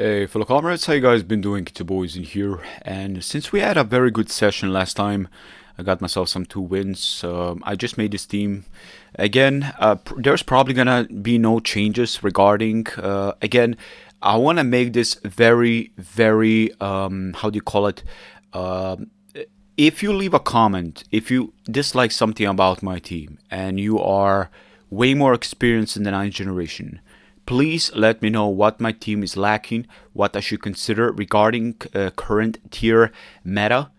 Hey fellow comrades, how you guys been doing? It's your boys in here, and since we had a very good session last time, I got myself some 2 wins. I just made this team again. There's probably gonna be no changes regarding. Again, I want to make this very how do you call it? Um if you leave a comment, if you dislike something about my team, and you are way more experienced in the ninth generation, please let me know what my team is lacking, what I should consider regarding current tier meta.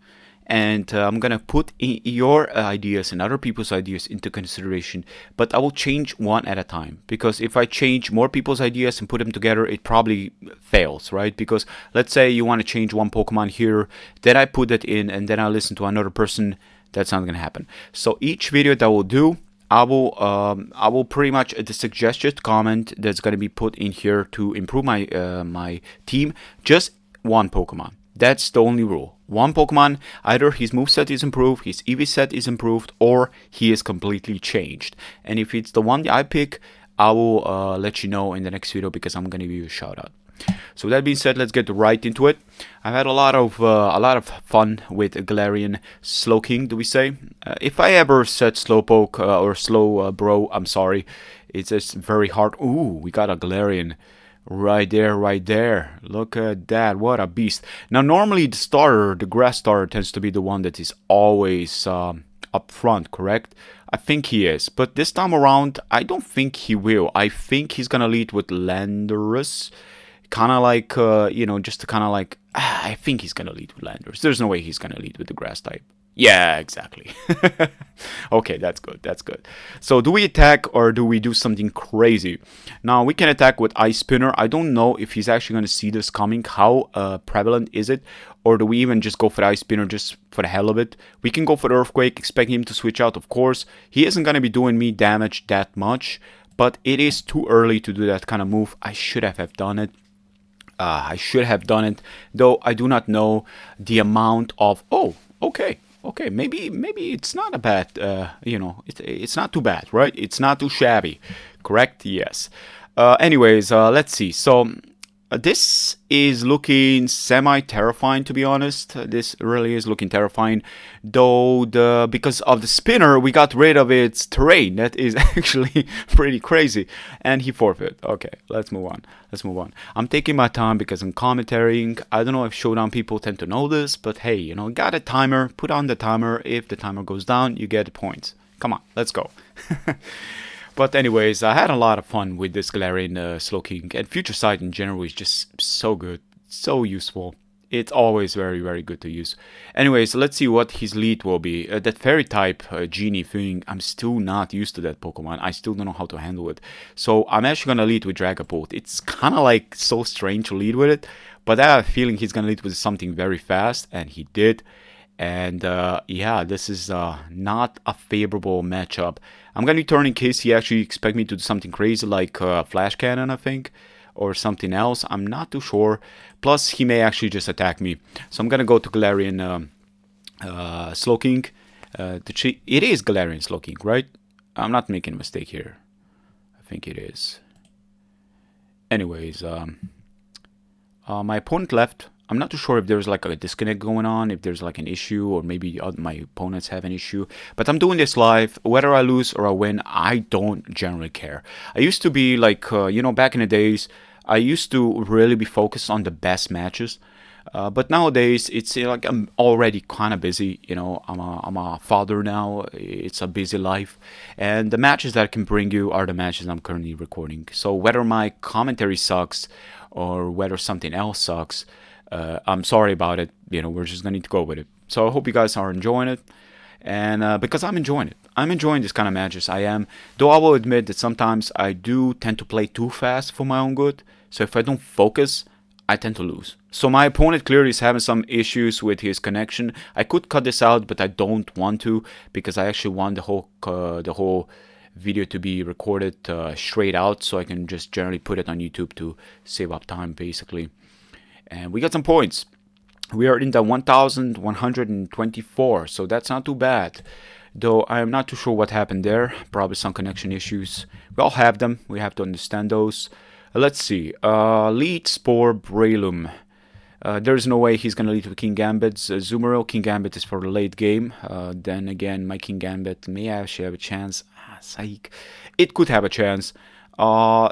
And I'm gonna put your ideas and other people's ideas into consideration, but I will change one at a time, because if I change more people's ideas and put them together, it probably fails, right? Because let's say you want to change one Pokemon here, then I put it in, and then I listen to another person. That's not gonna happen. So each video that I will do, I will pretty much the suggested comment that's gonna be put in here to improve my my team. Just one Pokemon. That's the only rule. One Pokemon, either his moveset is improved, his EV set is improved, or he is completely changed. And if it's the one I pick, I will let you know in the next video, because I'm gonna give you a shout out. So with that being said, let's get right into it. I've had a lot of fun with Galarian Slowking, do we say? If I ever said Slowpoke or Slow Bro, I'm sorry. It's just very hard. Ooh, we got a Galarian. Right there, right there. Look at that. What a beast. Now, normally the starter, the grass starter, tends to be the one that is always up front, correct? I think he is. But this time around, I don't think he will. I think he's going to lead with Landorus. Kind of like, just to kind of like, I think he's going to lead with Landorus. There's no way he's going to lead with the grass type. Yeah, exactly. Okay, that's good. That's good. So do we attack or do we do something crazy? Now, we can attack with Ice Spinner. I don't know if he's actually going to see this coming. How prevalent is it? Or do we even just go for the Ice Spinner just for the hell of it? We can go for the Earthquake, expecting him to switch out, of course. He isn't going to be doing me damage that much, but it is too early to do that kind of move. I should have done it. Though I do not know the amount of... Oh, okay. Okay, maybe it's not a bad, it's not too bad, right? It's not too shabby, correct? Yes. Anyways, let's see. So this is looking semi-terrifying, to be honest. This really is looking terrifying, though because of the spinner, we got rid of its terrain. That is actually pretty crazy, and he forfeit. Okay, let's move on. I'm taking my time because I'm commentating. I don't know if Showdown people tend to know this, but hey, got a timer. Put on the timer. If the timer goes down, you get points. Come on, let's go. But anyways, I had a lot of fun with this Galarian Slowking, and Future Sight in general is just so good, so useful. It's always very good to use. Anyways, let's see what his lead will be. That Fairy type Genie thing, I'm still not used to that Pokemon. I still don't know how to handle it. So I'm actually gonna lead with Dragapult. It's kind of like so strange to lead with it, but I have a feeling he's gonna lead with something very fast, and he did. And yeah, this is not a favorable matchup. I'm going to be turning in case he actually expect me to do something crazy like Flash Cannon, I think, or something else. I'm not too sure. Plus, he may actually just attack me. So I'm going to go to Galarian Slowking. It is Galarian Slowking, right? I'm not making a mistake here. I think it is. Anyways, my opponent left. I'm not too sure if there's like a disconnect going on, if there's like an issue, or maybe my opponents have an issue. But I'm doing this live. Whether I lose or I win, I don't generally care. I used to be like, back in the days, I used to really be focused on the best matches. But nowadays, it's like I'm already kind of busy. I'm a father now. It's a busy life. And the matches that I can bring you are the matches I'm currently recording. So whether my commentary sucks or whether something else sucks, I'm sorry about it. We're just going to need to go with it. So I hope you guys are enjoying it. And because I'm enjoying it. I'm enjoying this kind of matches. I am. Though I will admit that sometimes I do tend to play too fast for my own good. So if I don't focus, I tend to lose. So my opponent clearly is having some issues with his connection. I could cut this out, but I don't want to, because I actually want the whole video to be recorded straight out, so I can just generally put it on YouTube to save up time, basically. And we got some points. We are in the 1,124, so that's not too bad. Though I am not too sure what happened there. Probably some connection issues. We all have them. We have to understand those. Let's see. Lead Spore Breloom. There's no way he's gonna lead with Kingambit's Azumarill. Kingambit is for the late game. Then again, my Kingambit may actually have a chance. Psych. It could have a chance.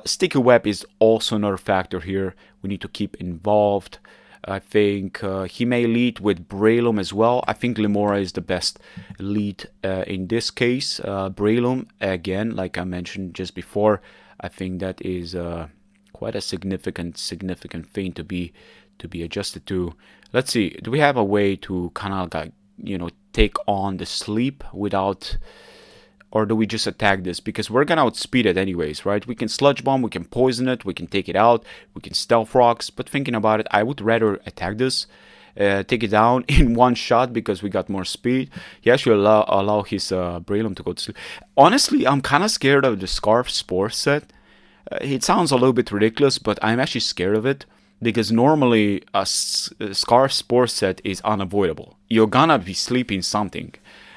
Sticky Web is also another factor here. We need to keep involved. I think he may lead with Breloom as well. I think Limora is the best lead in this case. Breloom, again, like I mentioned just before, I think that is quite a significant thing to be adjusted to. Let's see. Do we have a way to kind of take on the sleep without, or do we just attack this? Because we're gonna outspeed it anyways, right? We can Sludge Bomb, we can poison it, we can take it out, we can Stealth Rocks. But thinking about it, I would rather attack this, take it down in one shot because we got more speed. He actually allow his Breloom to go to sleep. Honestly, I'm kind of scared of the Scarf Spore set. It sounds a little bit ridiculous, but I'm actually scared of it. Because normally a Scarf Spore set is unavoidable. You're gonna be sleeping something.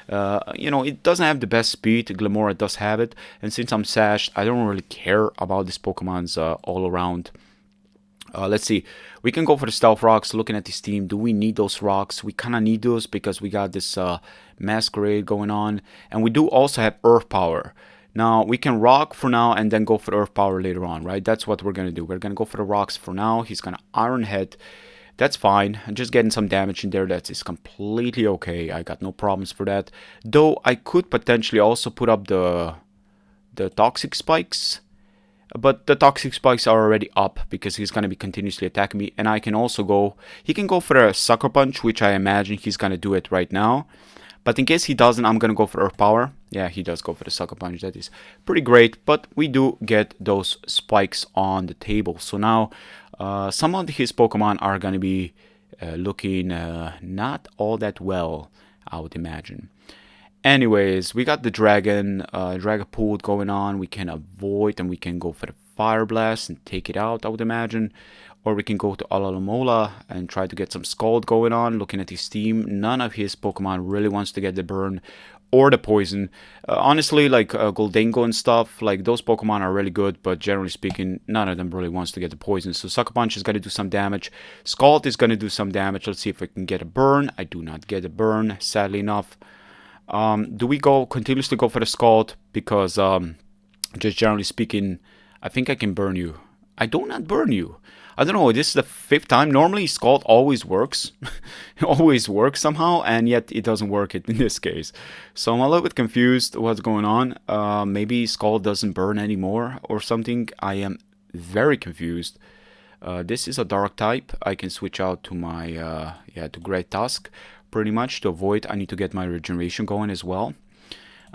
It doesn't have the best speed. Glimmora does have it, and since I'm sashed, I don't really care about this Pokemon's all around. Let's see. We can go for the Stealth Rocks. Looking at this team, do we need those rocks? We kind of need those because we got this Masquerade going on, and we do also have Earth Power. Now, we can rock for now and then go for Earth Power later on, right? That's what we're going to do. We're going to go for the rocks for now. He's going to Iron Head. That's fine. I'm just getting some damage in there. That is completely okay. I got no problems for that. Though I could potentially also put up the Toxic Spikes. But the Toxic Spikes are already up because he's going to be continuously attacking me. And I can also go... He can go for a Sucker Punch, which I imagine he's going to do it right now. But in case he doesn't, I'm going to go for Earth Power. Yeah, he does go for the Sucker Punch. That is pretty great. But we do get those spikes on the table. So now... some of his Pokemon are going to be looking not all that well, I would imagine. Anyways, we got the Dragapult going on. We can avoid and we can go for the Fire Blast and take it out, I would imagine. Or we can go to Alomomola and try to get some Scald going on. Looking at his team, none of his Pokemon really wants to get the burn or the poison. Honestly, like Goldengo and stuff, like those Pokemon are really good, but generally speaking, none of them really wants to get the poison. So Sucker Punch is going to do some damage. Scald is going to do some damage. Let's see if I can get a burn. I do not get a burn, sadly enough. Do we continuously go for the Scald? Because just generally speaking, I think I can burn you. I do not burn you. I don't know, this is the 5th time. Normally, Scald always works. It always works somehow, and yet it doesn't work in this case. So I'm a little bit confused what's going on. Maybe Scald doesn't burn anymore or something. I am very confused. This is a Dark type. I can switch out to my, to Great Tusk, pretty much, to avoid. I need to get my regeneration going as well.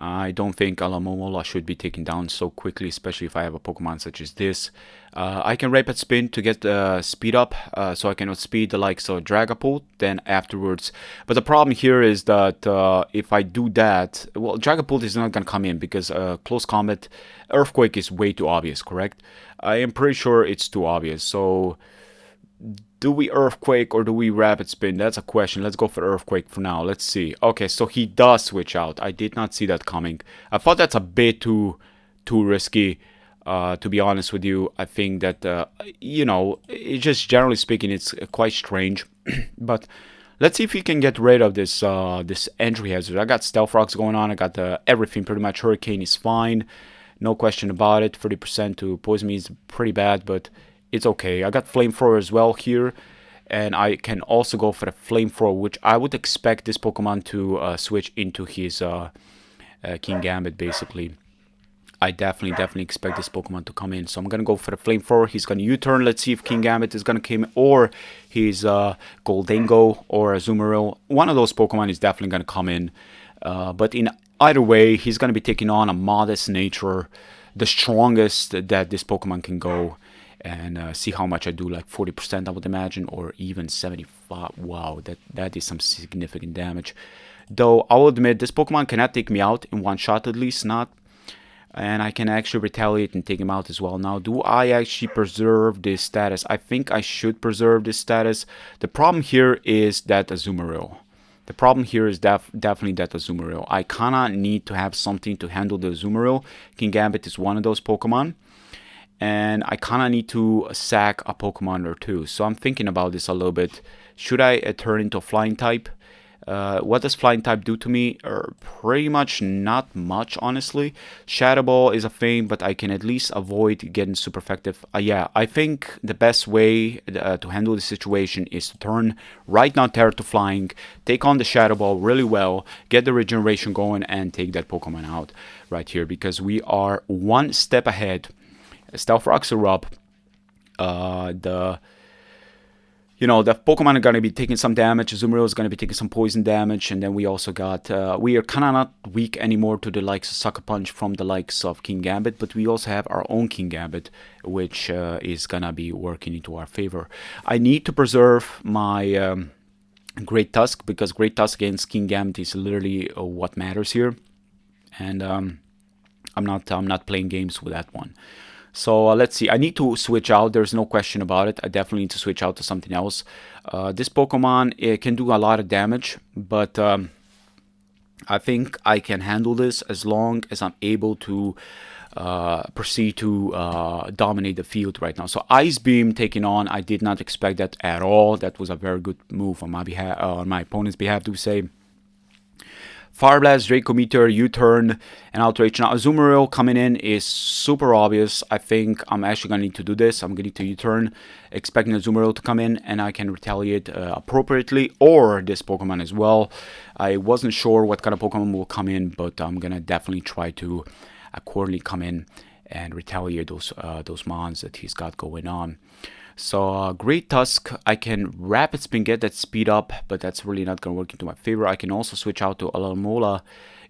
I don't think Alomomola should be taken down so quickly, especially if I have a Pokemon such as this. I can Rapid Spin to get speed up, so I can outspeed the likes of Dragapult, then afterwards. But the problem here is that if I do that, well, Dragapult is not going to come in because Close Combat, Earthquake is way too obvious, correct? I am pretty sure it's too obvious, so... Do we Earthquake or do we Rapid Spin? That's a question. Let's go for Earthquake for now. Let's see. Okay, so he does switch out. I did not see that coming. I thought that's a bit too risky, to be honest with you. I think that, it's just generally speaking, it's quite strange. But let's see if we can get rid of this this entry hazard. I got Stealth Rocks going on. I got everything pretty much. Hurricane is fine. No question about it. 30% to poison me is pretty bad, but... It's okay. I got Flamethrower as well here. And I can also go for the Flamethrower, which I would expect this Pokemon to switch into his Kingambit, basically. I definitely expect this Pokemon to come in. So I'm going to go for the Flamethrower. He's going to U-turn. Let's see if Kingambit is going to come in. Or his Goldengo or Azumarill. One of those Pokemon is definitely going to come in. But in either way, he's going to be taking on a modest nature. The strongest that this Pokemon can go. And see how much I do, like 40% I would imagine, or even 75. Wow, that is some significant damage. Though I will admit, this Pokemon cannot take me out in one shot, at least not. And I can actually retaliate and take him out as well. Now, do I actually preserve this status? I think I should preserve this status. The problem here is that Azumarill. The problem here is definitely that Azumarill. I kinda need to have something to handle the Azumarill. Kingambit is one of those Pokemon. and I kind of need to sack a Pokemon or two. So I'm thinking about this a little bit. Should I turn into a flying type? What does flying type do to me? Pretty much not much, honestly. Shadow Ball is a thing, but I can at least avoid getting super effective. Yeah, I think the best way to handle the situation is to turn right now Terra to flying, take on the Shadow Ball really well, get the regeneration going, and take that Pokemon out right here, because we are one step ahead. Stealth Rocks are up. The Pokemon are going to be taking some damage. Azumarill is going to be taking some poison damage. And then we also got... we are kind of not weak anymore to the likes of Sucker Punch from the likes of Kingambit. But we also have our own Kingambit, which is going to be working into our favor. I need to preserve my Great Tusk, because Great Tusk against Kingambit is literally what matters here. And I'm not playing games with that one. So let's see. I need to switch out. There's no question about it. I definitely need to switch out to something else. This Pokemon, it can do a lot of damage, but I think I can handle this as long as I'm able to proceed to dominate the field right now. So Ice Beam taking on, I did not expect that at all. That was a very good move on my behalf, on my opponent's behalf, to say. Fire Blast, Draco Meteor, U-Turn, and Alteration. Now, Azumarill coming in is super obvious. I think I'm actually going to need to do this. I'm going to need to U-Turn, expecting Azumarill to come in, and I can retaliate appropriately, or this Pokemon as well. I wasn't sure what kind of Pokemon will come in, but I'm going to definitely try to accordingly come in and retaliate those mons that he's got going on. So Great Tusk, I can Rapid Spin, get that speed up, but that's really not going to work into my favor. I can also switch out to Alomola,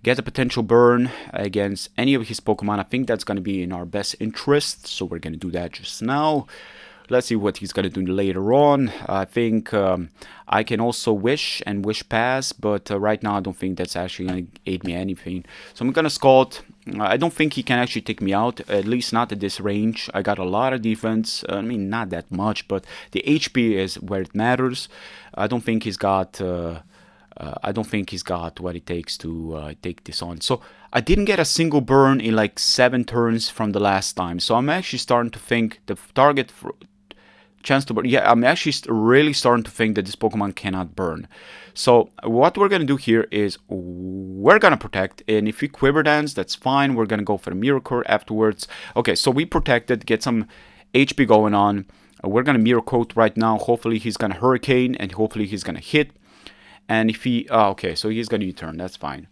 get a potential burn against any of his Pokemon. I think that's going to be in our best interest, so we're going to do that just now. Let's see what he's going to do later on. I think I can also Wish and Wish Pass, but right now I don't think that's actually going to aid me anything. So I'm going to Scald. I don't think he can actually take me out, at least not at this range. I got a lot of defense. I mean, not that much, but the HP is where it matters. I don't think he's got... what it takes to take this on. So I didn't get a single burn in like 7 turns from the last time. So I'm actually starting to think the target for chance to burn. Yeah, I'm actually really starting to think that this Pokemon cannot burn. So what we're going to do here is we're going to protect. And if we Quiver Dance, that's fine. We're going to go for the Miracle afterwards. Okay, so we protected, get some HP going on. We're going to Mirror Coat right now. Hopefully he's going to Hurricane and hopefully he's going to hit. And if he... okay, so he's going to U-turn. That's fine.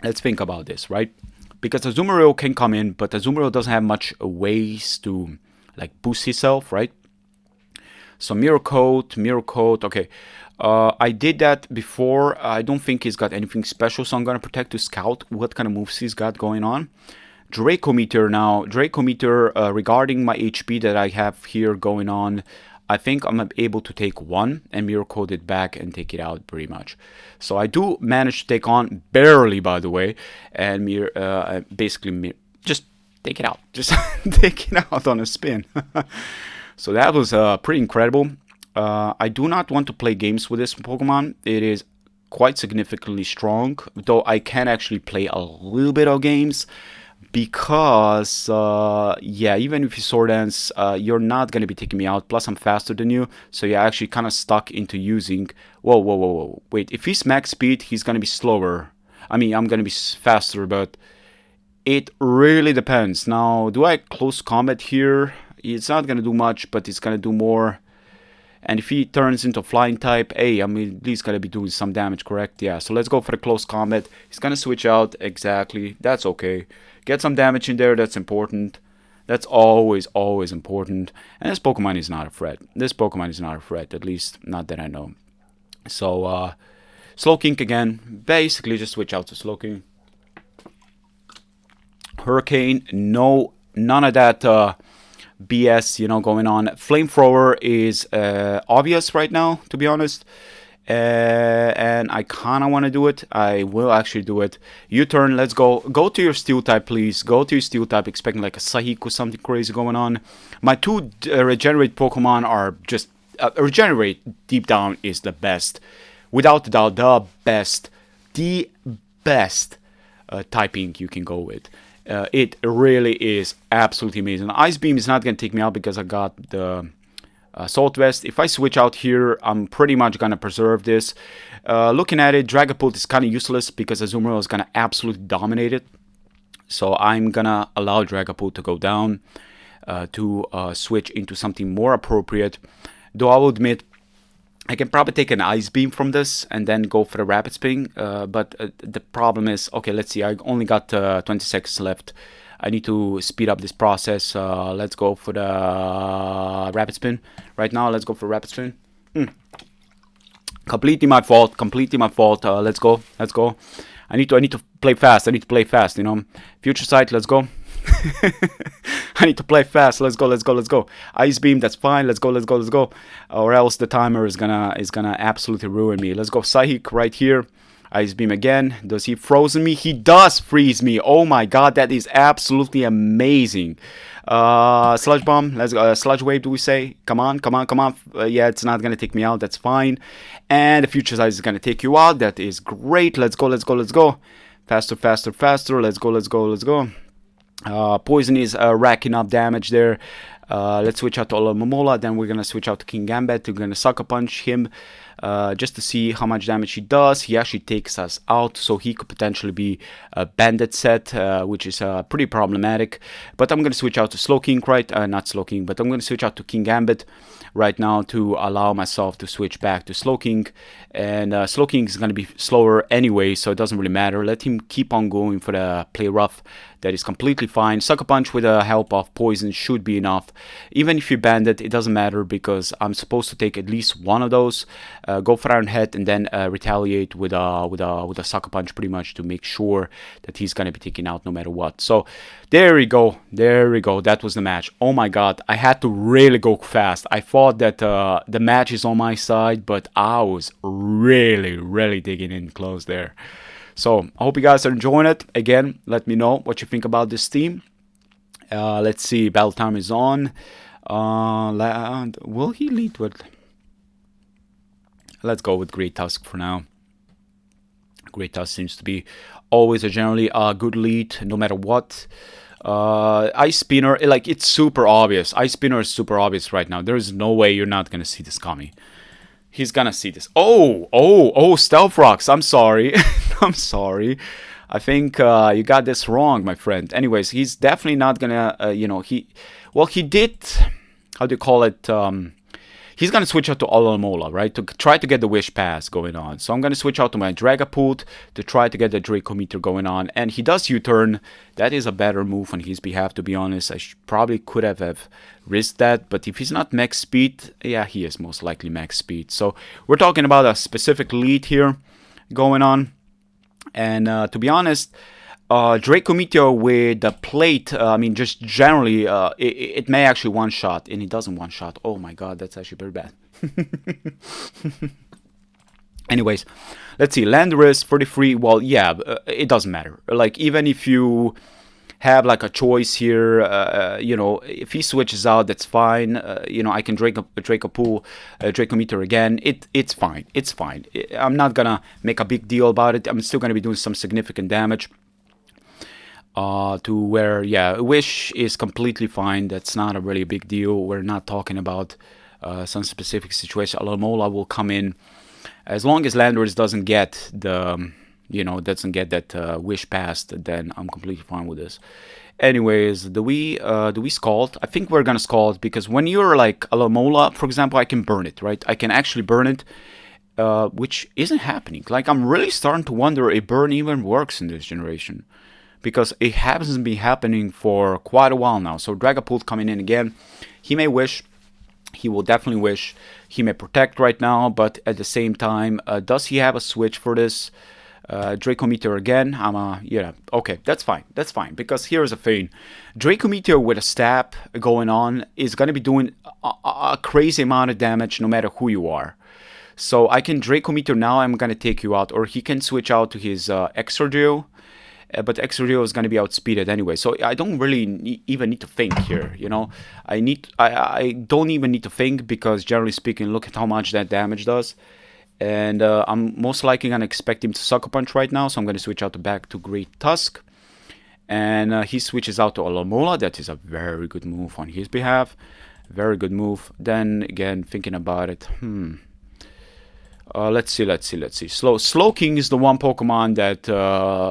Let's think about this, right? Because Azumarill can come in, but Azumarill doesn't have much ways to like boost himself, right? So Mirror Coat. Okay, I did that before. I don't think he's got anything special, so I'm going to protect to scout what kind of moves he's got going on. Draco Meteor now. Draco Meteor, regarding my HP that I have here going on, I think I'm able to take one and Mirror Coat it back and take it out pretty much. So I do manage to take on, barely by the way, and basically just take it out. Just take it out on a spin. So that was pretty incredible. I do not want to play games with this Pokemon. It is quite significantly strong, though I can actually play a little bit of games. Because, yeah, even if you Sword Dance, you're not going to be taking me out. Plus, I'm faster than you. So you're actually kind of stuck into using... Whoa. Wait, if he's max speed, he's going to be slower. I mean, I'm going to be faster, but it really depends. Now, do I close combat here? It's not going to do much, but it's going to do more. And if he turns into flying type, hey, I'm at least going to be doing some damage, correct? Yeah, so let's go for the close combat. He's going to switch out. Exactly. That's okay. Get some damage in there. That's important. That's always important. And this Pokemon is not a threat. This Pokemon is not a threat, at least not that I know. So, Slowking again. Basically, just switch out to Slowking. Hurricane. No, none of that BS, you know, going on. Flamethrower is obvious right now, to be honest. And I kind of want to do it. I will actually do it. U-turn, let's go. Go to your Steel type, please. Go to your Steel type, expecting like a Psychic or something crazy going on. My two Regenerate Pokemon are just... Regenerate, deep down, is the best. Without a doubt, the best typing you can go with. It really is absolutely amazing. Ice Beam is not going to take me out because I got the Salt Vest. If I switch out here, I'm pretty much going to preserve this. Looking at it, Dragapult is kind of useless because Azumarill is going to absolutely dominate it. So I'm going to allow Dragapult to go down to switch into something more appropriate. Though I will admit, I can probably take an Ice Beam from this and then go for the Rapid Spin. But the problem is, okay, let's see. I only got 20 seconds left. I need to speed up this process. Let's go for the Rapid Spin. Right now, let's go for Rapid Spin. Completely my fault. Completely my fault. Let's go. Let's go. I need to play fast. I need to play fast, you know. Future Sight, let's go. I need to play fast. Let's go, let's go, let's go. Ice Beam, that's fine. Let's go, let's go, let's go. Or else the timer is gonna absolutely ruin me. Let's go Psychic right here. Ice Beam again. Does he frozen me? He does freeze me. Oh my god, that is absolutely amazing. Sludge Bomb. Let's go. Sludge Wave, do we say? Come on, come on, come on. Yeah, it's not gonna take me out. That's fine. And the Future Sight is gonna take you out. That is great. Let's go, let's go, let's go. Faster, faster, faster. Let's go, let's go, let's go. Poison is racking up damage there. Let's switch out to Alomomola. Then we're gonna switch out to Kingambit. We're gonna Sucker Punch him just to see how much damage he does. He actually takes us out, so he could potentially be a Bandit set, which is pretty problematic. But I'm gonna switch out to Slowking, right? Not Slowking, but I'm gonna switch out to Kingambit right now to allow myself to switch back to Slowking. And Slowking is gonna be slower anyway, so it doesn't really matter. Let him keep on going for the Play Rough. That is completely fine. Sucker Punch with the help of Poison should be enough. Even if you Bandit, it doesn't matter because I'm supposed to take at least one of those. Go for Iron Head and then retaliate with a Sucker Punch pretty much to make sure that he's gonna be taken out no matter what. So there we go. There we go. That was the match. Oh my god. I had to really go fast. I thought that the match is on my side, but I was really digging in close there. So I hope you guys are enjoying it. Again, let me know what you think about this team. Let's see. Battle time is on. Will he lead with... Let's go with Great Tusk for now. Great Tusk seems to be always a generally good lead, no matter what. Ice Spinner, like, it's super obvious. Ice Spinner is super obvious right now. There is no way you're not going to see this coming. He's gonna see this. Oh, Stealth Rocks. I'm sorry. I'm sorry. I think you got this wrong, my friend. Anyways, he's definitely not gonna, you know, he did, how do you call it? He's gonna switch out to Alomomola, right? To try to get the Wish Pass going on. So I'm gonna switch out to my Dragapult to try to get the Draco Meter going on. And he does U-turn. That is a better move on his behalf, to be honest. I probably could have risked that. But if he's not max speed, yeah, he is most likely max speed. So we're talking about a specific lead here going on. And to be honest, Draco Meteor with the plate, I mean, just generally, it may actually one-shot, and it doesn't one-shot. Oh my god, that's actually very bad. Anyways, let's see. Landorus, 33, well, yeah, it doesn't matter. Like, even if you have, like, a choice here, you know, if he switches out, that's fine. You know, I can Draco Meteor again. It's fine. It's fine. I'm not gonna make a big deal about it. I'm still gonna be doing some significant damage. To where, yeah, Wish is completely fine. That's not a really big deal. We're not talking about some specific situation. Alomomola will come in as long as Landorus doesn't get the, you know, doesn't get that Wish passed. Then I'm completely fine with this. Anyways, do we Scald? I think we're gonna Scald because when you're like Alomomola, for example, I can burn it, right? I can actually burn it, which isn't happening. Like, I'm really starting to wonder if burn even works in this generation, because it hasn't been happening for quite a while now. So Dragapult coming in again. He may Wish. He will definitely Wish. He may Protect right now, but at the same time, does he have a switch for this? Draco Meteor again. Yeah, okay, that's fine. That's fine, because here's the thing. Draco Meteor with a stab going on is going to be doing a crazy amount of damage no matter who you are. So I can Draco Meteor now, I'm going to take you out. Or he can switch out to his Exordio. But Exordio is going to be outspeeded anyway, so I don't really even need to think here, you know. I don't even need to think, because generally speaking, look at how much that damage does. And I'm most likely going to expect him to Sucker Punch right now, so I'm going to switch out back to Great Tusk. And he switches out to Alomola. That is a very good move on his behalf. Very good move. Then again, thinking about it, let's see. Slowking is the one Pokemon that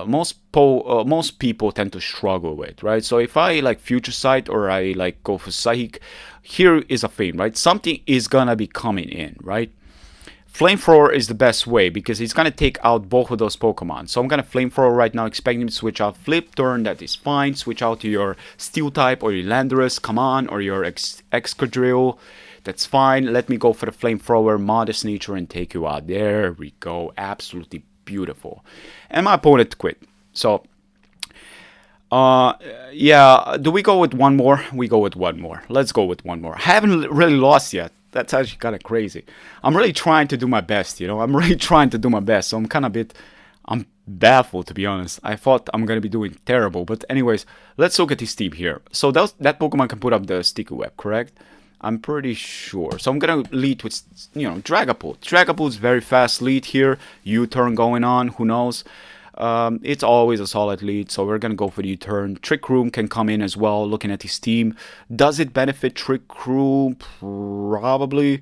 most people tend to struggle with, right? So if I like Future Sight or I like go for Psychic, here is a thing, right? Something is gonna be coming in, right? Flamethrower is the best way because he's gonna take out both of those Pokemon. So I'm gonna Flamethrower right now, expecting him to switch out Flip Turn. That is fine. Switch out to your Steel type or your Landorus, come on, or your Excadrill. That's fine. Let me go for the Flamethrower, Modest Nature, and take you out. There we go. Absolutely beautiful. And my opponent quit. So, yeah, do we go with one more? We go with one more. Let's go with one more. I haven't really lost yet. That's actually kind of crazy. I'm really trying to do my best, you know. I'm really trying to do my best. So I'm baffled, to be honest. I thought I'm going to be doing terrible. But anyways, let's look at his team here. So that Pokemon can put up the Sticky Web, correct? I'm pretty sure. So I'm going to lead with, you know, Dragapult. Dragapult's very fast lead here. U-turn going on. Who knows? It's always a solid lead, so we're gonna go for the U-turn. Trick Room can come in as well, looking at his team. Does it benefit Trick Room? Probably,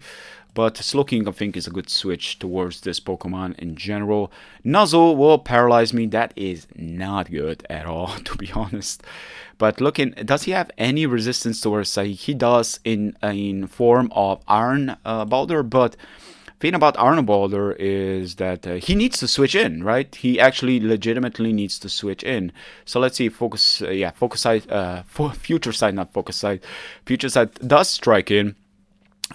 but Slowking I think is a good switch towards this Pokemon in general. Nuzzle will paralyze me. That is not good at all, to be honest. But looking, does he have any resistance towards Psychic? He does in form of Iron Boulder, but thing about Iron Boulder is that he needs to switch in, right? He actually legitimately needs to switch in. So let's see, Focus Sight, Future Sight, not Focus Sight. Future Sight does strike in.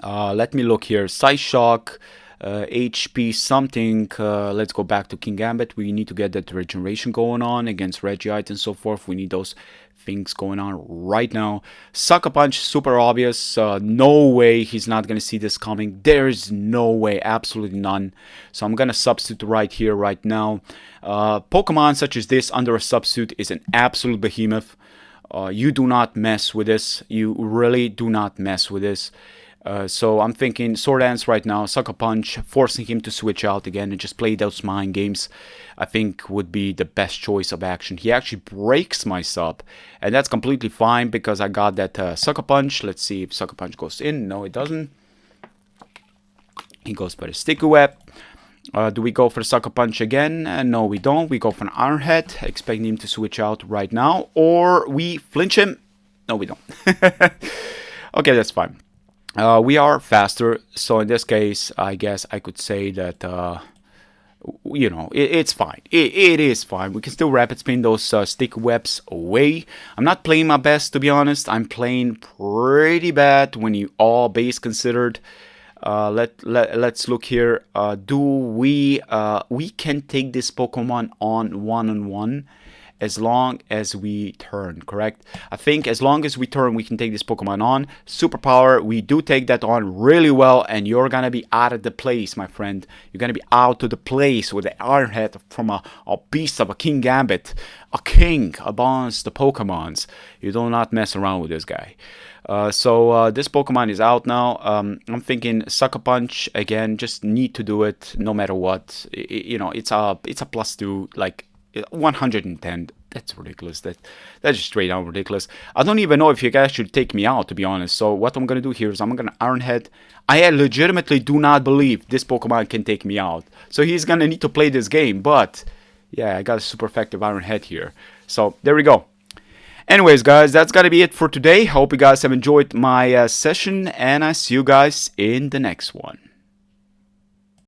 Let me look here. Psyshock, HP something. Let's go back to Kingambit. We need to get that regeneration going on against Regiite and so forth. We need those things going on right now. Sucker Punch, super obvious. No way he's not going to see this coming. There's no way, absolutely none. So I'm going to substitute right here, right now. Pokemon such as this under a substitute is an absolute behemoth. You do not mess with this. You really do not mess with this. So I'm thinking Sword Dance right now, Sucker Punch, forcing him to switch out again and just play those mind games, I think would be the best choice of action. He actually breaks my sub, and that's completely fine because I got that Sucker Punch. Let's see if Sucker Punch goes in. No, it doesn't. He goes for the Sticky Web. Do we go for the Sucker Punch again? No, we don't. We go for an Iron Head, expecting him to switch out right now. Or we flinch him. No, we don't. Okay, that's fine. We are faster, so in this case, I guess I could say that, you know, it's fine. It is fine. We can still rapid spin those stick webs away. I'm not playing my best, to be honest. I'm playing pretty bad when you all base considered. Let's look here. We can take this Pokemon on one-on-one as long as we turn, correct? I think as long as we turn, we can take this Pokemon on. Superpower, we do take that on really well, and you're gonna be out of the place, my friend. You're gonna be out of the place with the Iron Head from a beast of a Kingambit, a king amongst the Pokemons. You do not mess around with this guy. So this Pokemon is out now. I'm thinking Sucker Punch again. Just need to do it no matter what. You know, it's a +2, like 110. That's ridiculous. That's just straight out ridiculous. I don't even know if you guys should take me out, to be honest. So what I'm gonna do here is I'm gonna Iron Head. I legitimately do not believe this Pokemon can take me out. So he's gonna need to play this game. But yeah, I got a super effective Iron Head here. So there we go. Anyways, guys, that's gotta be it for today. Hope you guys have enjoyed my session, and I see you guys in the next one.